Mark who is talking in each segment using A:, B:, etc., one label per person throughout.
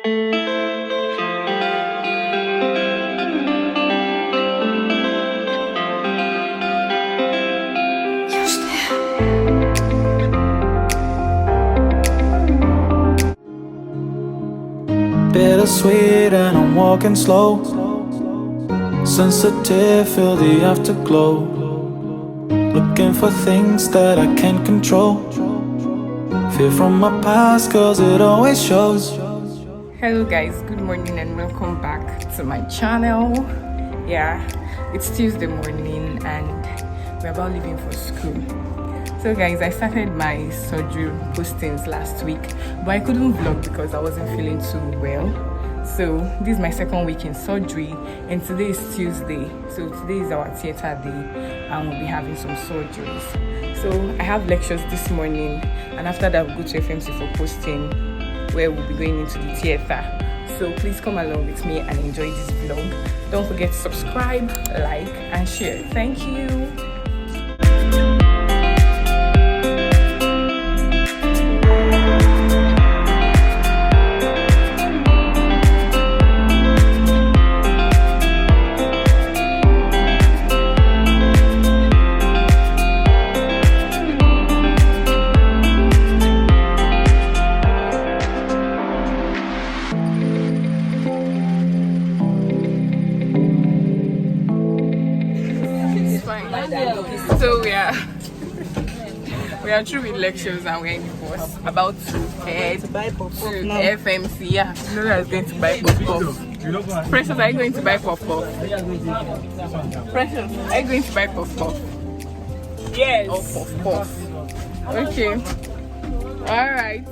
A: Bittersweet and I'm walking slow. Sensitive, feel the afterglow. Looking for things that I can't control. Fear from my past cause it always shows.
B: Hello guys, good morning and welcome back to my channel. Yeah, it's Tuesday morning and we're about leaving for school. So guys, I started my surgery postings last week, but I couldn't vlog because I wasn't feeling too well. So this is my second week in surgery and today is Tuesday. So today is our theater day and we'll be having some surgeries. So I have lectures this morning and after that we'll go to FMC for posting where we'll be going into the theater. So please come along with me and enjoy this vlog. Don't forget to subscribe, like and share. Thank you. So we are through with lectures and we're in the bus about to head to FMC. Yeah, Nora is going to buy puff-puff. Precious, are you going to buy puff-puff? Precious, are you going to buy puff-puff? Yes. Oh, puff-puff. Okay. All right.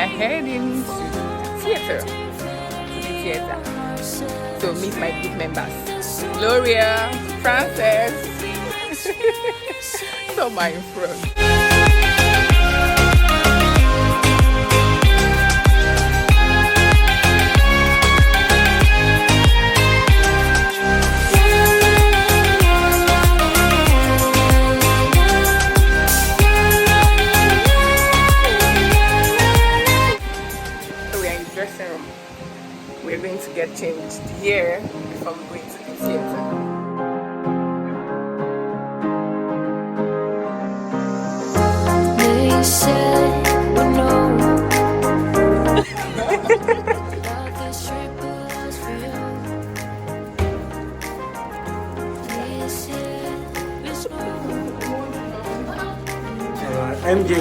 B: Heading to the theater to meet my group members, Gloria, Frances, so my friend. We're going to get changed here before we go into the theater. They said no.
C: MJ.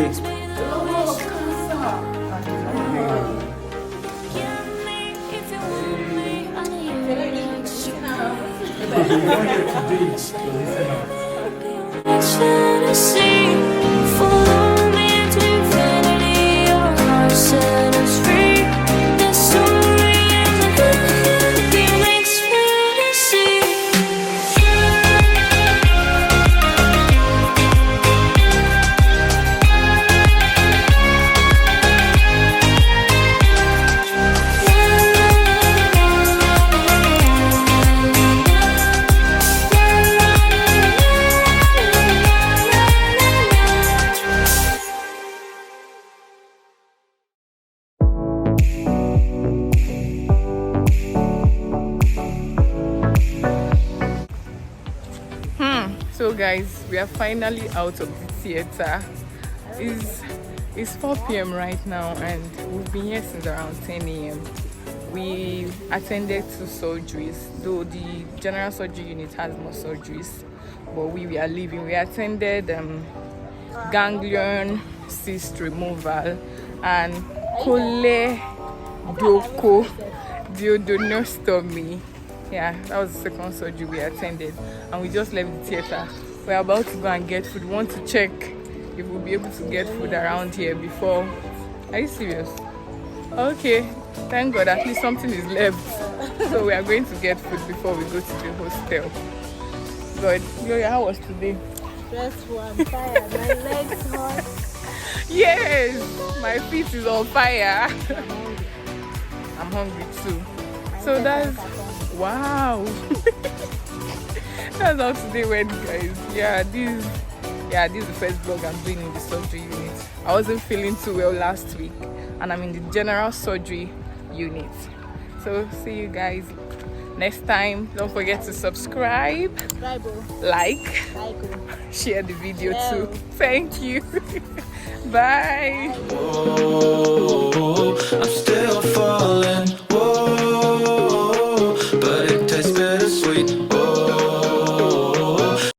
B: So guys, we are finally out of the theater. It's 4 p.m. right now and we've been here since around 10 a.m. We attended 2 surgeries, though the general surgery unit has more surgeries, but we are leaving. We attended ganglion cyst removal and choledochoduodonostomy. Yeah, that was the second surgery we attended, and we just left the theater. We're about to go and get food. We want to check if we'll be able to get food around here before. Are you serious? Okay, thank God, at least something is left. So we are going to get food before we go to the hostel. Good. Gloria, how was today?
C: Stressful, I'm tired. My legs hurt.
B: Yes, my feet is on fire. I'm hungry too. So that's wow. That's how today went, guys. This is the first vlog I'm doing in the surgery unit. I wasn't feeling too well last week, and I'm in the general surgery unit. So see you guys next time. Don't forget to subscribe, like, share the video too. Thank you. Bye.
A: Oh, I'm still